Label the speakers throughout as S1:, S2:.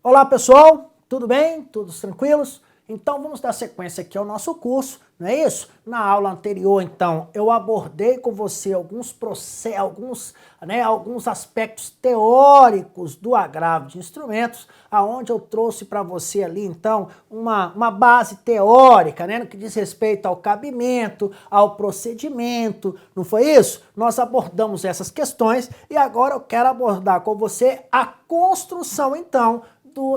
S1: Olá pessoal, tudo bem? Todos tranquilos? Então vamos dar sequência aqui ao nosso curso, não é isso? Na aula anterior, então, eu abordei com você alguns aspectos teóricos do agravo de instrumentos, aonde eu trouxe para você ali, então, uma base teórica, né, no que diz respeito ao cabimento, ao procedimento, não foi isso? Nós abordamos essas questões e agora eu quero abordar com você a construção, então,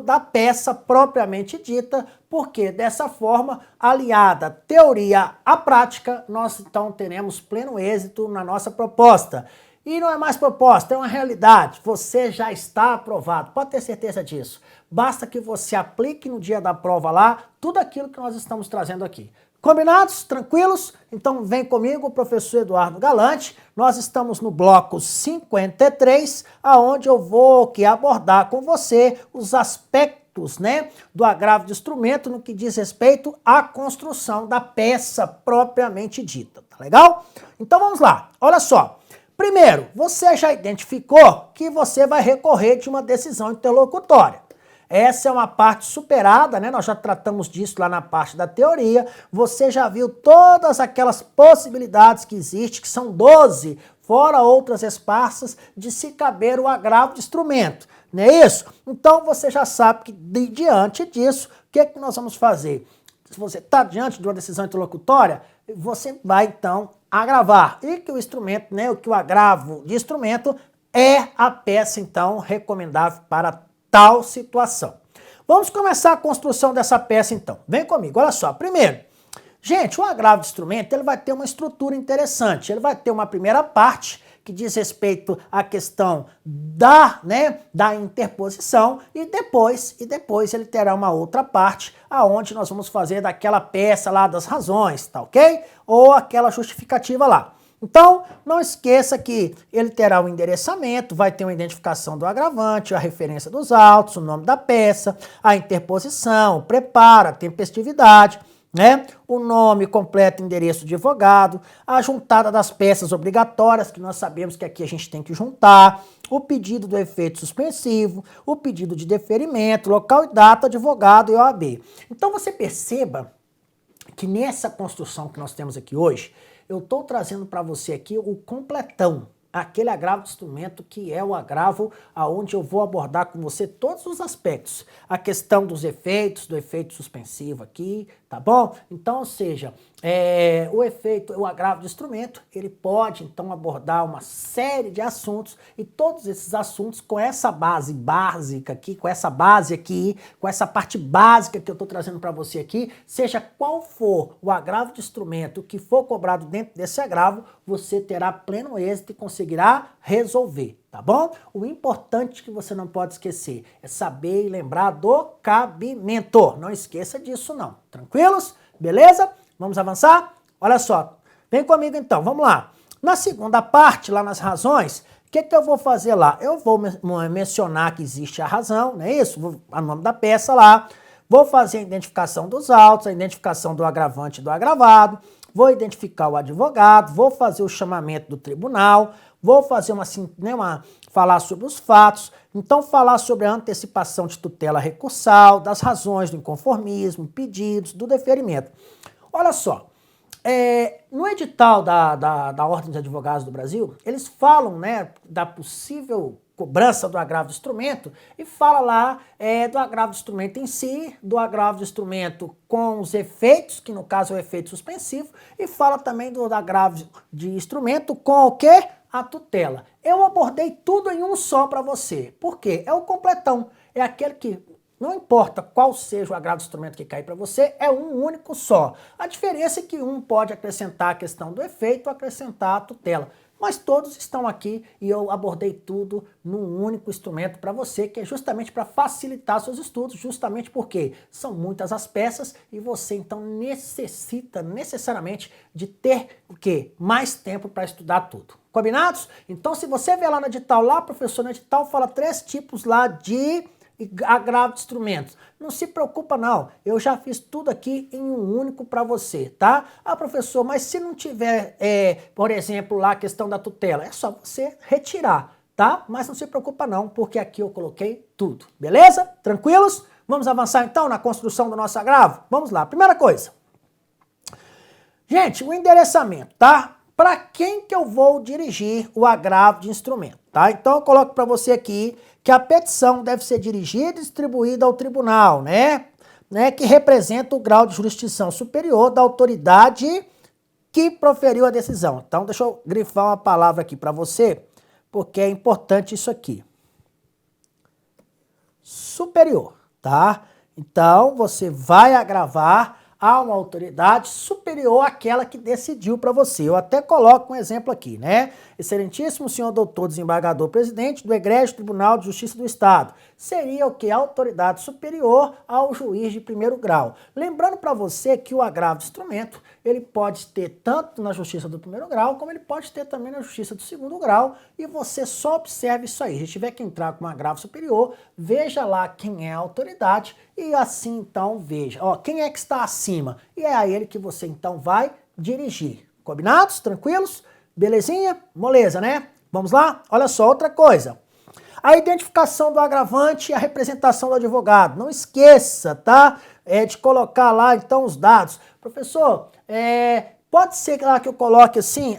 S1: da peça propriamente dita, porque dessa forma, aliada à teoria à prática, nós então teremos pleno êxito na nossa proposta. E não é mais proposta, é uma realidade. Você já está aprovado, pode ter certeza disso. Basta que você aplique no dia da prova lá tudo aquilo que nós estamos trazendo aqui. Combinados? Tranquilos? Então vem comigo, professor Eduardo Galante. Nós estamos no bloco 53, aonde eu vou abordar com você os aspectos, né, do agravo de instrumento no que diz respeito à construção da peça propriamente dita, tá legal? Então vamos lá, olha só. Primeiro, você já identificou que você vai recorrer de uma decisão interlocutória. Essa é uma parte superada, né? Nós já tratamos disso lá na parte da teoria. Você já viu todas aquelas possibilidades que existem, que são 12, fora outras esparsas, de se caber o agravo de instrumento, não é isso? Então você já sabe que diante disso, o que é que nós vamos fazer? Se você está diante de uma decisão interlocutória, você vai então agravar. E que o instrumento, né? Que o agravo de instrumento é a peça então recomendável para tal situação. Vamos começar a construção dessa peça então. Vem comigo, olha só. Primeiro, gente, o agravo de instrumento ele vai ter uma estrutura interessante. Ele vai ter uma primeira parte que diz respeito à questão da interposição e depois ele terá uma outra parte aonde nós vamos fazer daquela peça lá das razões, tá ok? Ou aquela justificativa lá. Então, não esqueça que ele terá o endereçamento, vai ter uma identificação do agravante, a referência dos autos, o nome da peça, a interposição, o preparo, a tempestividade, né? O nome completo, endereço de advogado, a juntada das peças obrigatórias, que nós sabemos que aqui a gente tem que juntar, o pedido do efeito suspensivo, o pedido de deferimento, local e data, advogado e OAB. Então, você perceba que nessa construção que nós temos aqui hoje, eu estou trazendo para você aqui o completão, aquele agravo de instrumento que é o agravo aonde eu vou abordar com você todos os aspectos. A questão dos efeitos, do efeito suspensivo aqui, tá bom? Então, ou seja, o agravo de instrumento, ele pode então abordar uma série de assuntos e todos esses assuntos com essa base básica aqui, com essa parte básica que eu estou trazendo para você aqui, seja qual for o agravo de instrumento que for cobrado dentro desse agravo, você terá pleno êxito e conseguirá resolver, tá bom? O importante que você não pode esquecer é saber e lembrar do cabimento. Não esqueça disso não, tranquilos? Beleza? Vamos avançar? Olha só, vem comigo então, vamos lá. Na segunda parte, lá nas razões, o que eu vou fazer lá? Eu vou mencionar que existe a razão, não é isso? O nome da peça lá. Vou fazer a identificação dos autos, a identificação do agravante e do agravado. Vou identificar o advogado, vou fazer o chamamento do tribunal, vou fazer falar sobre os fatos, então falar sobre a antecipação de tutela recursal, das razões do inconformismo, pedidos, do deferimento. Olha só, no edital da Ordem dos Advogados do Brasil, eles falam, né, da possível cobrança do agravo de instrumento e fala lá do agravo de instrumento em si, do agravo de instrumento com os efeitos, que no caso é o efeito suspensivo, e fala também do agravo de instrumento com o quê? A tutela. Eu abordei tudo em um só para você. Por quê? É o completão. É aquele que, não importa qual seja o agravo de instrumento que cair para você, é um único só. A diferença é que um pode acrescentar a questão do efeito ou acrescentar a tutela. Mas todos estão aqui e eu abordei tudo num único instrumento para você, que é justamente para facilitar seus estudos, justamente porque são muitas as peças e você então necessita necessariamente de ter o quê? Mais tempo para estudar tudo. Combinados? Então se você ver lá no edital, lá professor, no edital fala 3 tipos lá de e agravo de instrumentos. Não se preocupa não, eu já fiz tudo aqui em um único para você, tá? Ah, professor, mas se não tiver, por exemplo, lá a questão da tutela, é só você retirar, tá? Mas não se preocupa não, porque aqui eu coloquei tudo, beleza? Tranquilos? Vamos avançar então na construção do nosso agravo? Vamos lá, primeira coisa. Gente, o endereçamento, tá? Para quem que eu vou dirigir o agravo de instrumento, tá? Então eu coloco para você aqui que a petição deve ser dirigida e distribuída ao tribunal, né? Que representa o grau de jurisdição superior da autoridade que proferiu a decisão. Então deixa eu grifar uma palavra aqui para você, porque é importante isso aqui. Superior, tá? Então você vai agravar a uma autoridade superior àquela que decidiu para você. Eu até coloco um exemplo aqui, né? Excelentíssimo senhor doutor desembargador presidente do Egrégio Tribunal de Justiça do Estado. Seria o que? A autoridade superior ao juiz de primeiro grau. Lembrando para você que o agravo de instrumento, ele pode ter tanto na justiça do primeiro grau, como ele pode ter também na justiça do segundo grau, e você só observe isso aí. Se tiver que entrar com um agravo superior, veja lá quem é a autoridade, e assim então veja, ó, quem é que está acima, e é a ele que você então vai dirigir. Combinados? Tranquilos? Belezinha? Moleza, né? Vamos lá? Olha só, outra coisa. A identificação do agravante e a representação do advogado. Não esqueça, tá? De colocar lá então os dados. Professor, pode ser lá que eu coloque assim,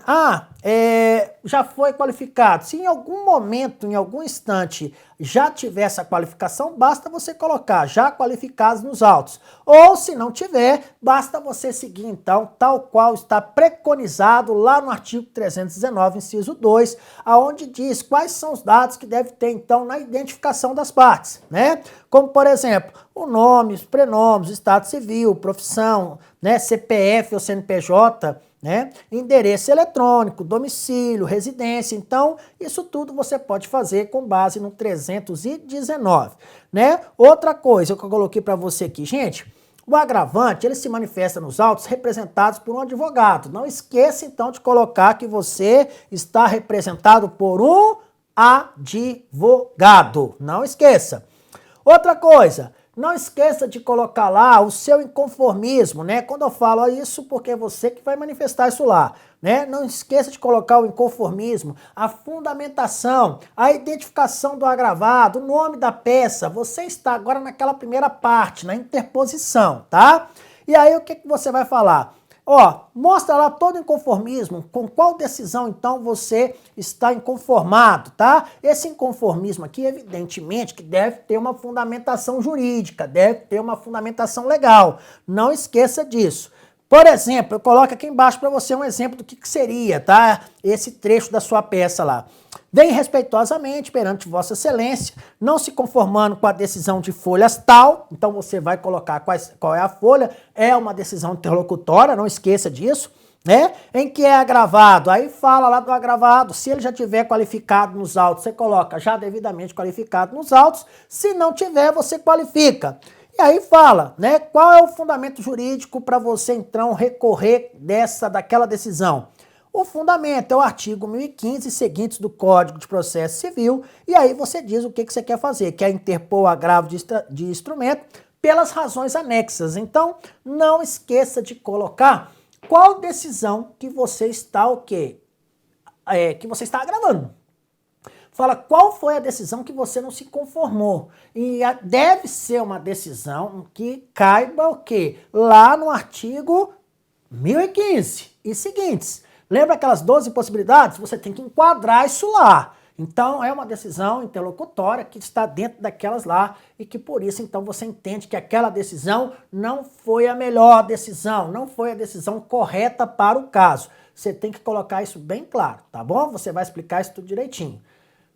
S1: já foi qualificado. Se em algum momento, em algum instante, já tiver essa qualificação, basta você colocar já qualificados nos autos. Ou se não tiver, basta você seguir então, tal qual está preconizado lá no artigo 319, inciso 2, aonde diz quais são os dados que deve ter então na identificação das partes, né? Como por exemplo, o nome, os prenomes, estado civil, profissão, né, CPF ou CNPJ, né, endereço eletrônico, domicílio, residência. Então, isso tudo você pode fazer com base no 319, né? Outra coisa que eu coloquei para você aqui, gente, o agravante, ele se manifesta nos autos representados por um advogado. Não esqueça, então, de colocar que você está representado por um advogado. Não esqueça. Outra coisa, não esqueça de colocar lá o seu inconformismo, né? Quando eu falo isso, porque é você que vai manifestar isso lá, né? Não esqueça de colocar o inconformismo, a fundamentação, a identificação do agravado, o nome da peça. Você está agora naquela primeira parte, na interposição, tá? E aí o que você vai falar? Ó, mostra lá todo o inconformismo, com qual decisão então você está inconformado, tá? Esse inconformismo aqui, evidentemente, que deve ter uma fundamentação jurídica, deve ter uma fundamentação legal. Não esqueça disso. Por exemplo, eu coloco aqui embaixo para você um exemplo do que seria, tá? Esse trecho da sua peça lá. Vem respeitosamente perante Vossa Excelência, não se conformando com a decisão de folhas tal, então você vai colocar qual é a folha, é uma decisão interlocutória, não esqueça disso, né? Em que é agravado, aí fala lá do agravado, se ele já tiver qualificado nos autos, você coloca já devidamente qualificado nos autos, se não tiver, você qualifica. E aí fala, né, qual é o fundamento jurídico para você então recorrer daquela decisão? O fundamento é o artigo 1015 e seguintes do Código de Processo Civil, e aí você diz o que você quer fazer, quer interpor o agravo de instrumento pelas razões anexas. Então, não esqueça de colocar qual decisão que você está que você está agravando. Fala qual foi a decisão que você não se conformou. E deve ser uma decisão que caiba o quê? Lá no artigo 1015 e seguintes. Lembra aquelas 12 possibilidades? Você tem que enquadrar isso lá. Então, é uma decisão interlocutória que está dentro daquelas lá e que por isso, então, você entende que aquela decisão não foi a melhor decisão, não foi a decisão correta para o caso. Você tem que colocar isso bem claro, tá bom? Você vai explicar isso tudo direitinho.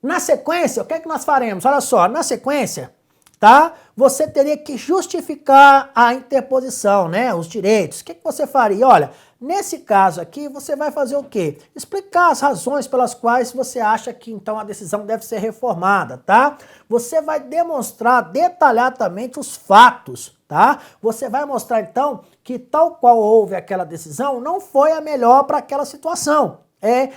S1: Na sequência, o que é que nós faremos? Olha só, na sequência, tá? Você teria que justificar a interposição, né? Os direitos. O que você faria? Olha, nesse caso aqui, você vai fazer o quê? Explicar as razões pelas quais você acha que então a decisão deve ser reformada, tá? Você vai demonstrar detalhadamente os fatos, tá? Você vai mostrar então que tal qual houve aquela decisão não foi a melhor para aquela situação.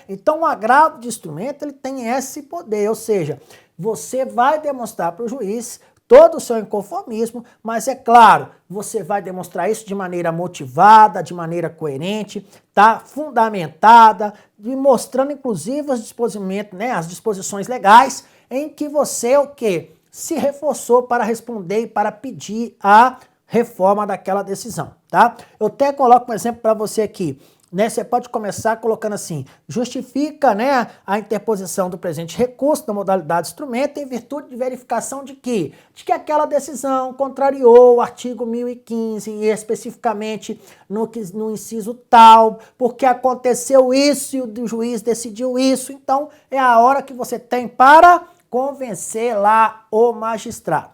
S1: Então o agravo de instrumento ele tem esse poder, ou seja, você vai demonstrar para o juiz todo o seu inconformismo, mas é claro, você vai demonstrar isso de maneira motivada, de maneira coerente, tá? Fundamentada, e mostrando inclusive os disposimentos, né, as disposições legais em que você o quê? Se reforçou para responder e para pedir a reforma daquela decisão, tá? Eu até coloco um exemplo para você aqui. Né, você pode começar colocando assim, justifica, né, a interposição do presente recurso da modalidade instrumento em virtude de verificação de que? De que aquela decisão contrariou o artigo 1015 e especificamente no inciso tal, porque aconteceu isso e o juiz decidiu isso, então é a hora que você tem para convencer lá o magistrado.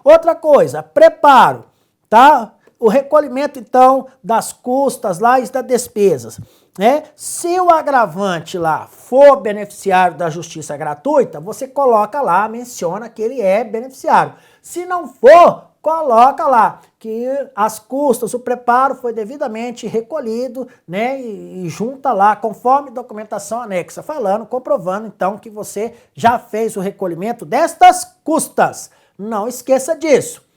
S1: Outra coisa, preparo, tá? O recolhimento, então, das custas lá e das despesas. Né? Se o agravante lá for beneficiário da justiça gratuita, você coloca lá, menciona que ele é beneficiário. Se não for, coloca lá que as custas, o preparo foi devidamente recolhido, né? E junta lá, conforme documentação anexa, falando, comprovando, então, que você já fez o recolhimento destas custas. Não esqueça disso.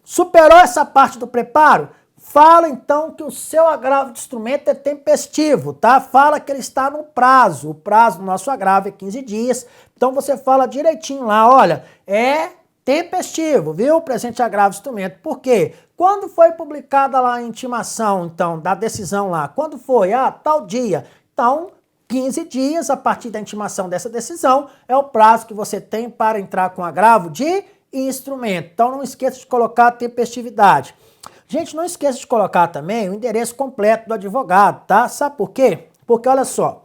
S1: Superou essa parte do preparo? Fala então que o seu agravo de instrumento é tempestivo, tá? Fala que ele está no prazo. O prazo do nosso agravo é 15 dias. Então você fala direitinho lá, olha, é tempestivo, viu? O presente agravo de instrumento. Por quê? Quando foi publicada lá a intimação, então, da decisão lá? Quando foi? Ah, tal dia. Então, 15 dias a partir da intimação dessa decisão é o prazo que você tem para entrar com agravo de instrumento. Então não esqueça de colocar a tempestividade. Gente, não esqueça de colocar também o endereço completo do advogado, tá? Sabe por quê? Porque olha só,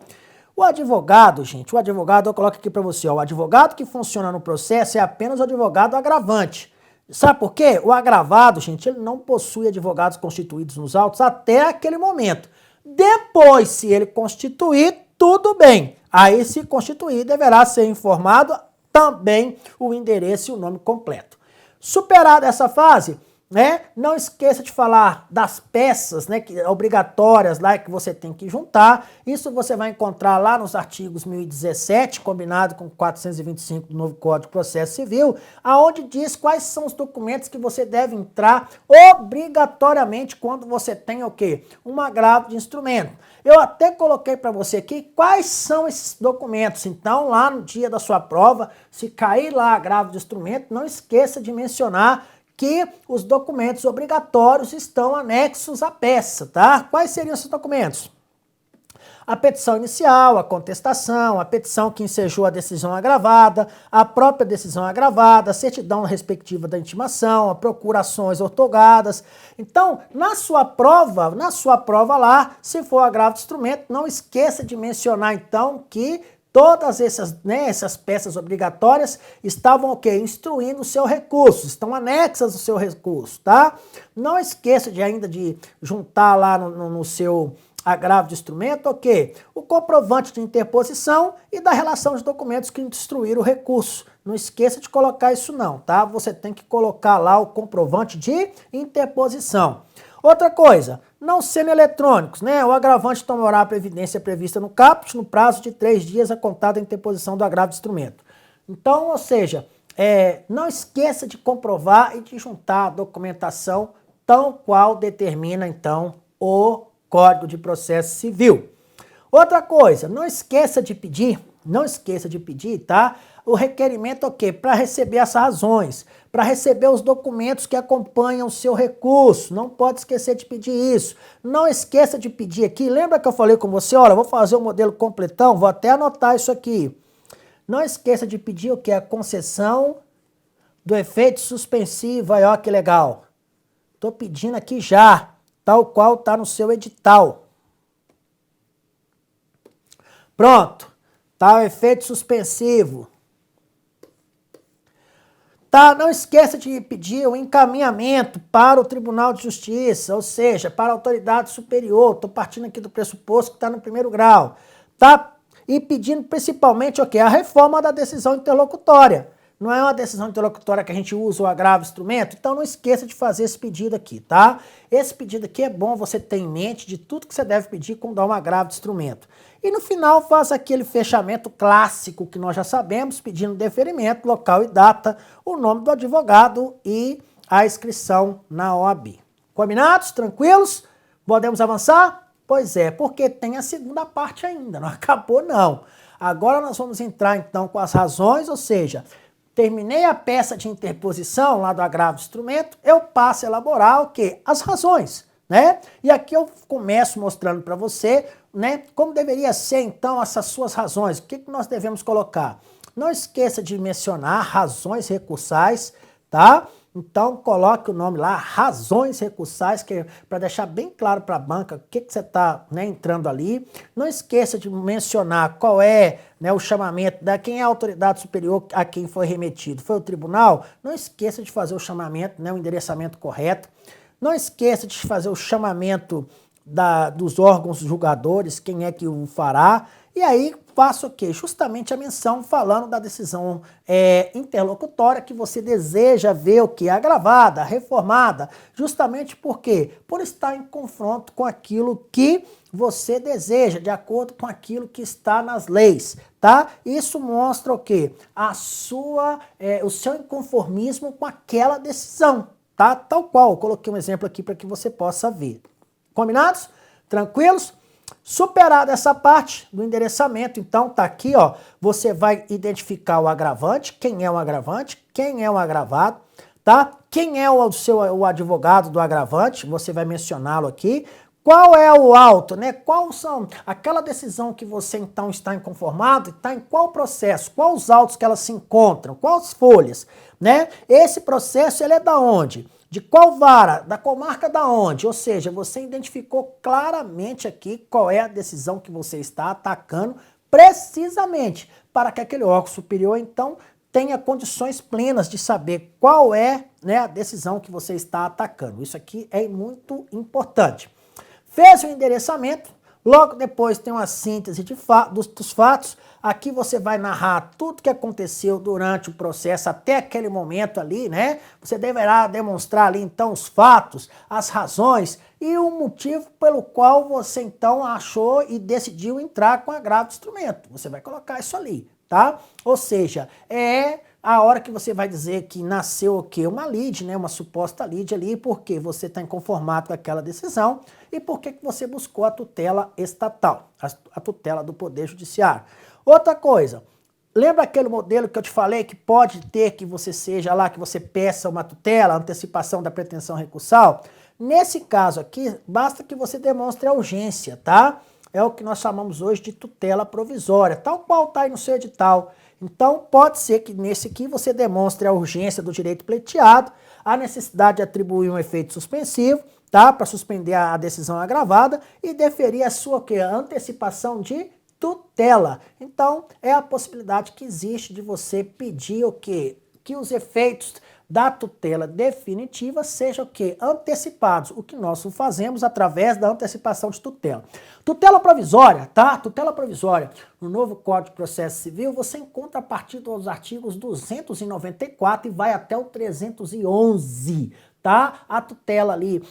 S1: o advogado, gente, eu coloco aqui para você, ó, o advogado que funciona no processo é apenas o advogado agravante. Sabe por quê? O agravado, gente, ele não possui advogados constituídos nos autos até aquele momento. Depois, se ele constituir, tudo bem. Aí, se constituir, deverá ser informado também o endereço e o nome completo. Superada essa fase, né? Não esqueça de falar das peças, né, obrigatórias lá que você tem que juntar. Isso você vai encontrar lá nos artigos 1017, combinado com 425 do novo Código de Processo Civil, aonde diz quais são os documentos que você deve entrar obrigatoriamente quando você tem o quê? Um agravo de instrumento. Eu até coloquei para você aqui quais são esses documentos. Então, lá no dia da sua prova, se cair lá agravo de instrumento, não esqueça de mencionar que os documentos obrigatórios estão anexos à peça, tá? Quais seriam esses documentos? A petição inicial, a contestação, a petição que ensejou a decisão agravada, a própria decisão agravada, a certidão respectiva da intimação, a procurações ortogadas. Então, na sua prova lá, se for agravo de instrumento, não esqueça de mencionar então que todas essas peças obrigatórias estavam o quê? Instruindo o seu recurso, estão anexas ao seu recurso, tá? Não esqueça ainda de juntar lá no seu agravo de instrumento, o quê? O comprovante de interposição e da relação de documentos que instruíram o recurso. Não esqueça de colocar isso não, tá? Você tem que colocar lá o comprovante de interposição. Outra coisa, não sendo eletrônicos, né? O agravante tomará a previdência prevista no caput no prazo de 3 dias a contar da interposição do agravo de instrumento. Então, ou seja, não esqueça de comprovar e de juntar a documentação tal qual determina, então, o Código de Processo Civil. Outra coisa, não esqueça de pedir, tá? O requerimento o quê? Para receber as razões, para receber os documentos que acompanham o seu recurso. Não pode esquecer de pedir isso. Não esqueça de pedir aqui. Lembra que eu falei com você? Olha, eu vou fazer o modelo completão, vou até anotar isso aqui. Não esqueça de pedir o quê? A concessão do efeito suspensivo. Aí, ó, que legal. Tô pedindo aqui já, tal qual está no seu edital. Pronto. Tá o efeito suspensivo. Tá, não esqueça de pedir o encaminhamento para o Tribunal de Justiça, ou seja, para a autoridade superior. Estou partindo aqui do pressuposto que está no primeiro grau. Tá? E pedindo principalmente o quê? A reforma da decisão interlocutória. Não é uma decisão interlocutória que a gente usa o agravo instrumento? Então não esqueça de fazer esse pedido aqui, tá? Esse pedido aqui é bom você ter em mente de tudo que você deve pedir quando dá um agravo de instrumento. E no final faz aquele fechamento clássico que nós já sabemos, pedindo deferimento, local e data, o nome do advogado e a inscrição na OAB. Combinados? Tranquilos? Podemos avançar? Pois é, porque tem a segunda parte ainda, não acabou não. Agora nós vamos entrar então com as razões, ou seja, terminei a peça de interposição lá do agravo de instrumento, eu passo a elaborar o quê? As razões, né? E aqui eu começo mostrando para você, né, como deveria ser então essas suas razões. O que nós devemos colocar? Não esqueça de mencionar razões recursais, tá? Então coloque o nome lá, razões recursais, que é para deixar bem claro para a banca o que você está, né, entrando ali. Não esqueça de mencionar qual é, né, o chamamento, quem é a autoridade superior a quem foi remetido. Foi o tribunal? Não esqueça de fazer o chamamento, né, o endereçamento correto. Não esqueça de fazer o chamamento dos órgãos julgadores, quem é que o fará. E aí faço o quê? Justamente a menção falando da decisão interlocutória que você deseja ver o quê? Agravada, reformada, justamente por quê? Por estar em confronto com aquilo que você deseja, de acordo com aquilo que está nas leis, tá? Isso mostra o quê? O seu inconformismo com aquela decisão, tá? Tal qual, eu coloquei um exemplo aqui para que você possa ver. Combinados? Tranquilos? Superada essa parte do endereçamento, então tá aqui, ó, você vai identificar o agravante, quem é o agravante, quem é o agravado, tá? Quem é o advogado do agravante, você vai mencioná-lo aqui. Qual é o auto, né? Qual são aquela decisão que você então está inconformado, está em qual processo, quais os autos que elas se encontram, quais folhas, né? Esse processo ele é da onde? De qual vara? Da comarca da onde? Ou seja, você identificou claramente aqui qual é a decisão que você está atacando precisamente para que aquele órgão superior, então, tenha condições plenas de saber qual é, né, a decisão que você está atacando. Isso aqui é muito importante. Fez o endereçamento, logo depois tem uma síntese dos fatos. Aqui você vai narrar tudo que aconteceu durante o processo até aquele momento ali, né? Você deverá demonstrar ali então os fatos, as razões e o motivo pelo qual você então achou e decidiu entrar com agravo de instrumento. Você vai colocar isso ali, tá? Ou seja, é a hora que você vai dizer que nasceu o quê? Uma lide, né? Uma suposta lide ali, porque você está inconformado com aquela decisão e porque você buscou a tutela estatal, a tutela do Poder Judiciário. Outra coisa, lembra aquele modelo que eu te falei que pode ter que você seja lá, que você peça uma tutela, antecipação da pretensão recursal? Nesse caso aqui, basta que você demonstre a urgência, tá? É o que nós chamamos hoje de tutela provisória, tal qual está aí no seu edital. Então, pode ser que nesse aqui você demonstre a urgência do direito pleiteado, a necessidade de atribuir um efeito suspensivo, tá? Para suspender a decisão agravada e deferir a sua antecipação de tutela. Então, é a possibilidade que existe de você pedir o quê? Que os efeitos da tutela definitiva sejam o quê? Antecipados, o que nós fazemos através da antecipação de tutela. Tutela provisória, tá? Tutela provisória. No novo Código de Processo Civil, você encontra a partir dos artigos 294 e vai até o 311, tá? A tutela ali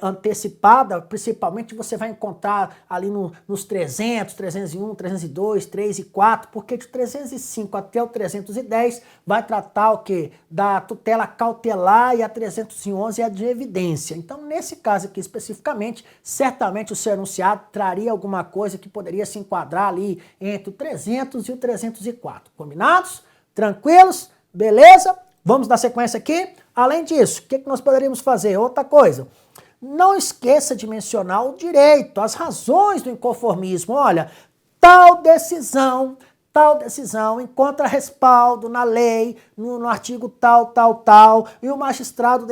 S1: antecipada, principalmente você vai encontrar ali nos 300, 301, 302, 3 e 4, porque de 305 até o 310 vai tratar o quê? Da tutela cautelar e a 311 é a de evidência. Então, nesse caso aqui especificamente, certamente o seu enunciado traria alguma coisa que poderia se enquadrar ali entre o 300 e o 304. Combinados? Tranquilos? Beleza? Vamos dar sequência aqui? Além disso, o que nós poderíamos fazer? Outra coisa, não esqueça de mencionar o direito, as razões do inconformismo. Olha, tal decisão encontra respaldo na lei, no artigo tal, e o magistrado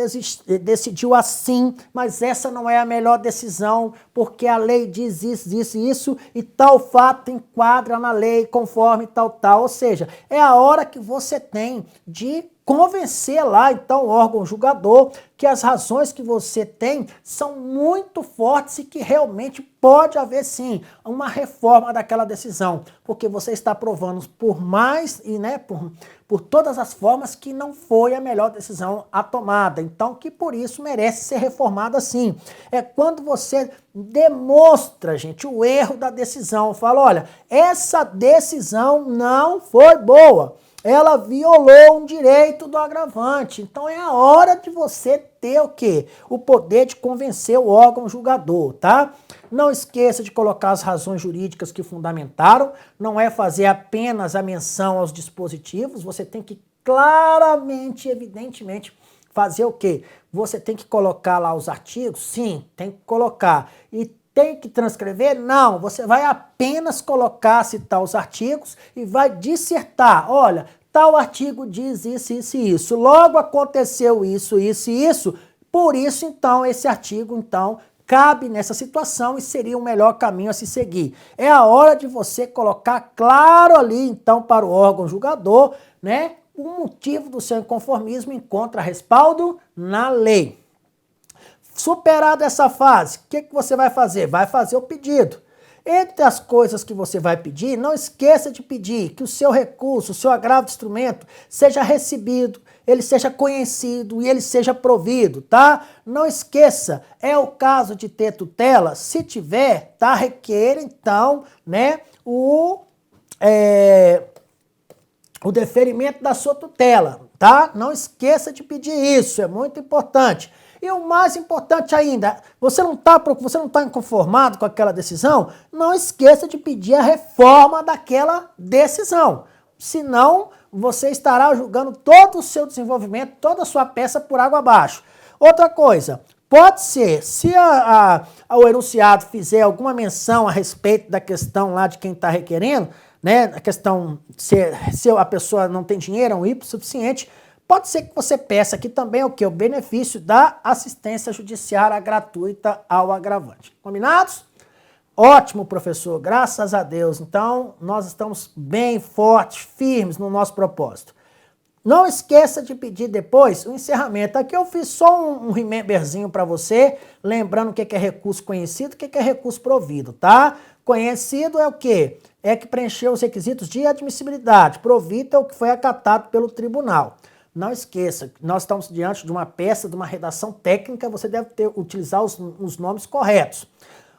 S1: decidiu assim, mas essa não é a melhor decisão, porque a lei diz isso, e tal fato enquadra na lei conforme tal. Ou seja, é a hora que você tem de convencer lá, então, o órgão julgador que as razões que você tem são muito fortes e que realmente pode haver, sim, uma reforma daquela decisão, porque você está provando por mais e, né, por todas as formas que não foi a melhor decisão a tomada, então que por isso merece ser reformada sim. É quando você demonstra, gente, o erro da decisão, fala, olha, essa decisão não foi boa, ela violou um direito do agravante. Então é a hora de você ter o quê? O poder de convencer o órgão julgador, tá? Não esqueça de colocar as razões jurídicas que fundamentaram, não é fazer apenas a menção aos dispositivos, você tem que claramente, evidentemente, fazer o quê? Você tem que colocar lá os artigos? Sim, tem que colocar. E tem que transcrever? Não, você vai apenas colocar, citar os artigos e vai dissertar. Olha, tal artigo diz isso, isso e isso. Logo aconteceu isso, isso e isso. Por isso, então, esse artigo, então, cabe nessa situação e seria o melhor caminho a se seguir. É a hora de você colocar claro ali, então, para o órgão julgador, né? O motivo do seu inconformismo encontra respaldo na lei. Superada essa fase, o que você vai fazer? Vai fazer o pedido. Entre as coisas que você vai pedir, não esqueça de pedir que o seu recurso, o seu agravo de instrumento, seja recebido, ele seja conhecido e ele seja provido, tá? Não esqueça, é o caso de ter tutela, se tiver, tá? Requer, então, né, o deferimento da sua tutela, tá? Não esqueça de pedir isso, é muito importante. E o mais importante ainda, você não está inconformado com aquela decisão, não esqueça de pedir a reforma daquela decisão. Senão, você estará julgando todo o seu desenvolvimento, toda a sua peça por água abaixo. Outra coisa, pode ser, se o enunciado fizer alguma menção a respeito da questão lá de quem está requerendo, né, a questão se a pessoa não tem dinheiro, é um IP suficiente, pode ser que você peça aqui também o que? O benefício da assistência judiciária gratuita ao agravante. Combinados? Ótimo, professor, graças a Deus. Então, nós estamos bem fortes, firmes no nosso propósito. Não esqueça de pedir depois o encerramento. Aqui eu fiz só um rememberzinho para você, lembrando o que é recurso conhecido, o que é recurso provido, tá? Conhecido é o quê? É que preencheu os requisitos de admissibilidade. Provido é o que foi acatado pelo tribunal. Não esqueça, nós estamos diante de uma peça, de uma redação técnica, você deve utilizar os nomes corretos.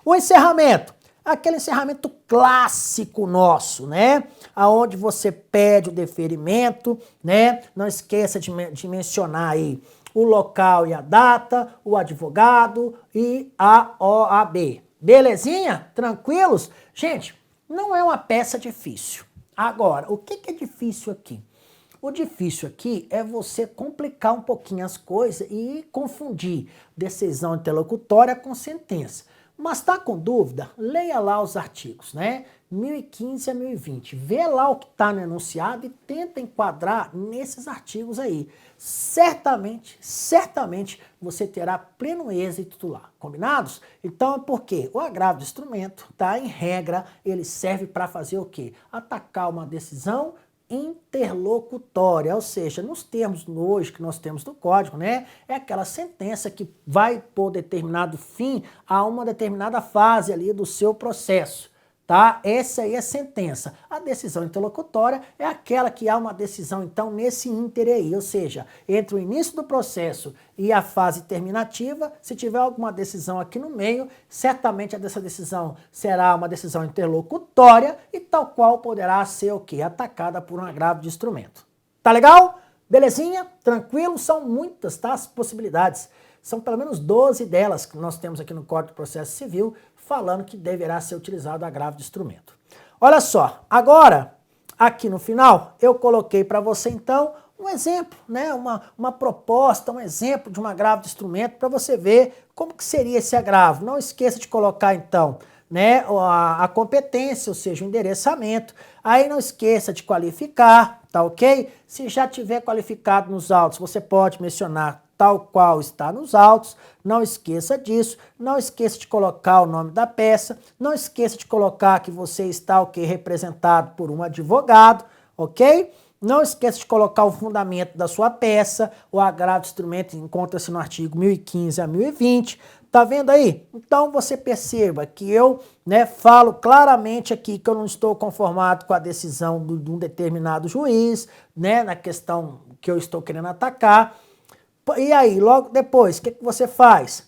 S1: O encerramento, aquele encerramento clássico nosso, né? Aonde você pede o deferimento, né? Não esqueça de mencionar aí o local e a data, o advogado e a OAB. Belezinha? Tranquilos? Gente, não é uma peça difícil. Agora, o que é difícil aqui? O difícil aqui é você complicar um pouquinho as coisas e confundir decisão interlocutória com sentença. Mas está com dúvida? Leia lá os artigos, né? 1015 a 1020. Vê lá o que está no enunciado e tenta enquadrar nesses artigos aí. Certamente você terá pleno êxito lá. Combinados? Então, por quê? O agravo de instrumento, tá? Em regra, ele serve para fazer o quê? Atacar uma decisão interlocutória, ou seja, nos termos hoje que nós temos do Código, né, é aquela sentença que vai pôr determinado fim a uma determinada fase ali do seu processo, tá? Essa aí é a sentença. A decisão interlocutória é aquela que há uma decisão, então, nesse ínter aí, ou seja, entre o início do processo e a fase terminativa, se tiver alguma decisão aqui no meio, certamente essa decisão será uma decisão interlocutória e tal qual poderá ser o quê? Atacada por um agravo de instrumento. Tá legal? Belezinha? Tranquilo? São muitas, tá? As possibilidades. São pelo menos 12 delas que nós temos aqui no Código de Processo Civil, falando que deverá ser utilizado agravo de instrumento. Olha só, agora, aqui no final, eu coloquei para você, então, um exemplo, né? Uma proposta, um exemplo de um agravo de instrumento para você ver como que seria esse agravo. Não esqueça de colocar, então, né, a competência, ou seja, o endereçamento. Aí não esqueça de qualificar, tá ok? Se já tiver qualificado nos autos, você pode mencionar tal qual está nos autos, não esqueça disso, não esqueça de colocar o nome da peça, não esqueça de colocar que você está o que representado por um advogado, ok? Não esqueça de colocar o fundamento da sua peça. O agravo de instrumento encontra-se no artigo 1015 a 1020. Tá vendo aí? Então você perceba que eu, né, falo claramente aqui que eu não estou conformado com a decisão de um determinado juiz, né, na questão que eu estou querendo atacar. E aí, logo depois, o que você faz?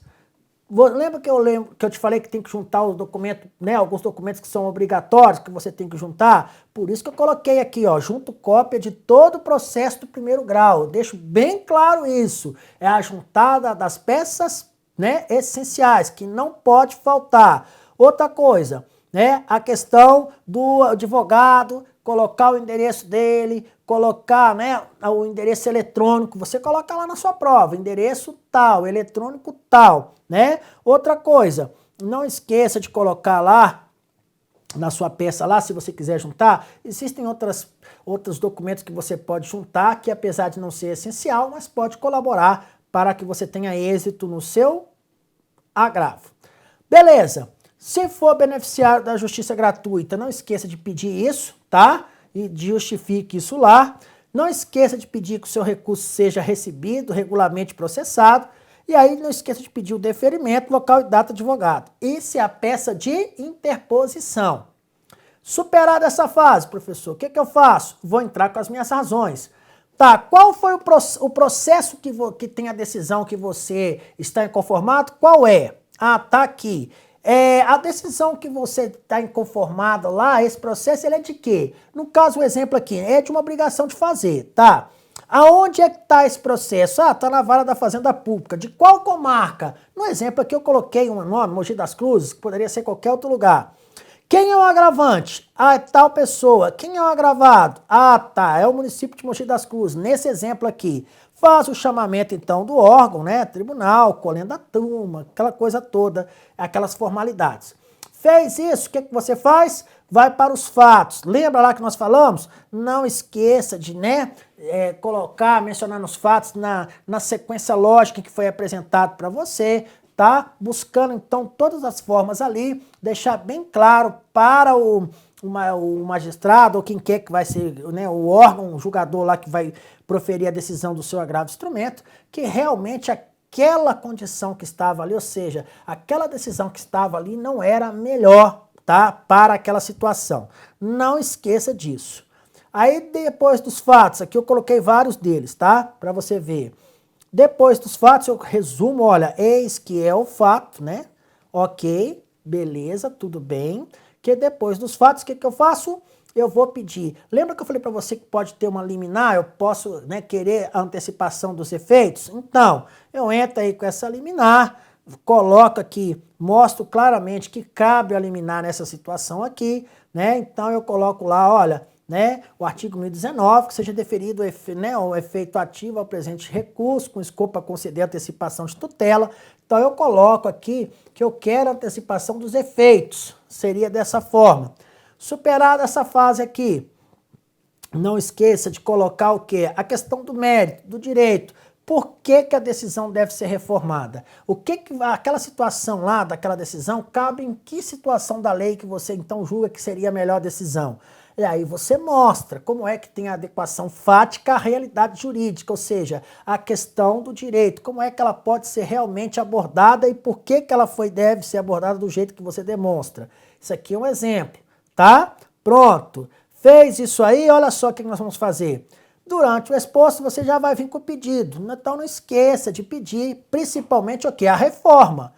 S1: Lembra que eu te falei que tem que juntar os documentos, né? Alguns documentos que são obrigatórios, que você tem que juntar? Por isso que eu coloquei aqui, ó, junto cópia de todo o processo do primeiro grau. Eu deixo bem claro isso. É a juntada das peças, né, essenciais, que não pode faltar. Outra coisa, né? A questão do advogado colocar o endereço dele, colocar, né, o endereço eletrônico, você coloca lá na sua prova, endereço tal, eletrônico tal, né? Outra coisa, não esqueça de colocar lá na sua peça lá, se você quiser juntar, existem outros documentos que você pode juntar, que apesar de não ser essencial, mas pode colaborar para que você tenha êxito no seu agravo. Beleza. Se for beneficiário da justiça gratuita, não esqueça de pedir isso, tá? E justifique isso lá. Não esqueça de pedir que o seu recurso seja recebido, regularmente processado. E aí não esqueça de pedir o deferimento, local e data advogado. Isso é a peça de interposição. Superada essa fase, professor, o que eu faço? Vou entrar com as minhas razões. Tá, qual foi o processo que tem a decisão que você está inconformado? Qual é? Ah, tá aqui. A decisão que você está inconformado lá, esse processo, ele é de quê? No caso, o exemplo aqui, é de uma obrigação de fazer, tá? Aonde é que está esse processo? Ah, está na vara da Fazenda Pública. De qual comarca? No exemplo aqui eu coloquei um nome, Mogi das Cruzes, que poderia ser qualquer outro lugar. Quem é o agravante? Ah, é tal pessoa. Quem é o agravado? Ah, tá, é o município de Mogi das Cruzes. Nesse exemplo aqui, faz o chamamento então do órgão, né, tribunal, colhendo a turma, aquela coisa toda, aquelas formalidades. Fez isso, o que você faz? Vai para os fatos. Lembra lá que nós falamos? Não esqueça de, né, colocar, mencionar nos fatos na sequência lógica que foi apresentado para você, tá? Buscando então todas as formas ali, deixar bem claro para o magistrado ou quem quer que vai ser, né, o órgão, o julgador lá que vai proferir a decisão do seu agravo de instrumento, que realmente aquela condição que estava ali, ou seja, aquela decisão que estava ali não era a melhor, tá, para aquela situação. Não esqueça disso. Aí depois dos fatos, aqui eu coloquei vários deles, tá, para você ver. Depois dos fatos eu resumo, olha, eis que é o fato, né, ok, beleza, tudo bem, que depois dos fatos, o que eu faço? Eu vou pedir. Lembra que eu falei para você que pode ter uma liminar? Eu posso, né, querer a antecipação dos efeitos? Então, eu entro aí com essa liminar, coloco aqui, mostro claramente que cabe a liminar nessa situação aqui, né? Então eu coloco lá, olha, né, o artigo 1019, que seja deferido, né, o efeito ativo ao presente recurso, com escopo para conceder antecipação de tutela. Então eu coloco aqui que eu quero antecipação dos efeitos, seria dessa forma. Superada essa fase aqui, não esqueça de colocar o quê? A questão do mérito, do direito. Por que a decisão deve ser reformada? Aquela situação lá, daquela decisão, cabe em que situação da lei que você então julga que seria a melhor decisão? E aí você mostra como é que tem a adequação fática à realidade jurídica, ou seja, a questão do direito, como é que ela pode ser realmente abordada e por que ela deve ser abordada do jeito que você demonstra. Isso aqui é um exemplo, tá? Pronto. Fez isso aí, olha só o que nós vamos fazer. Durante o exposto você já vai vir com o pedido, então não esqueça de pedir principalmente o quê? A reforma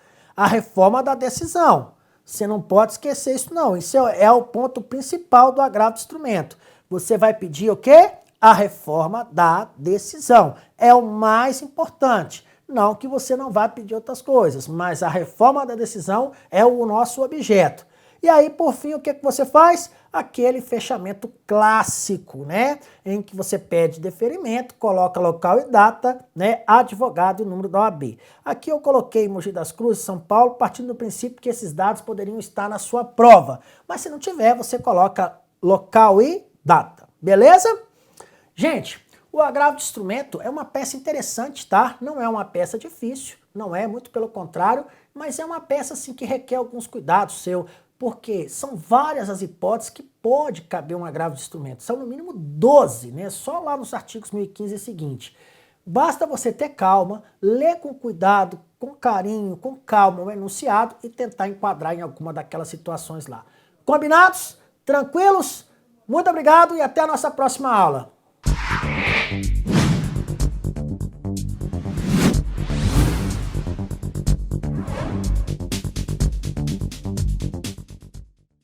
S1: da decisão. Você não pode esquecer isso não, isso é o ponto principal do agravo de instrumento. Você vai pedir o quê? A reforma da decisão, é o mais importante. Não que você não vá pedir outras coisas, mas a reforma da decisão é o nosso objeto. E aí, por fim, o que você faz? Aquele fechamento clássico, né? Em que você pede deferimento, coloca local e data, né? Advogado e número da OAB. Aqui eu coloquei Mogi das Cruzes, São Paulo, partindo do princípio que esses dados poderiam estar na sua prova. Mas se não tiver, você coloca local e data. Beleza? Gente, o agravo de instrumento é uma peça interessante, tá? Não é uma peça difícil, não é, muito pelo contrário, mas é uma peça assim que requer alguns cuidados seu. porque são várias as hipóteses que pode caber um agravo de instrumento. São no mínimo 12, né? Só lá nos artigos 1015 e seguinte. Basta você ter calma, ler com cuidado, com carinho, com calma o enunciado e tentar enquadrar em alguma daquelas situações lá. Combinados? Tranquilos? Muito obrigado e até a nossa próxima aula.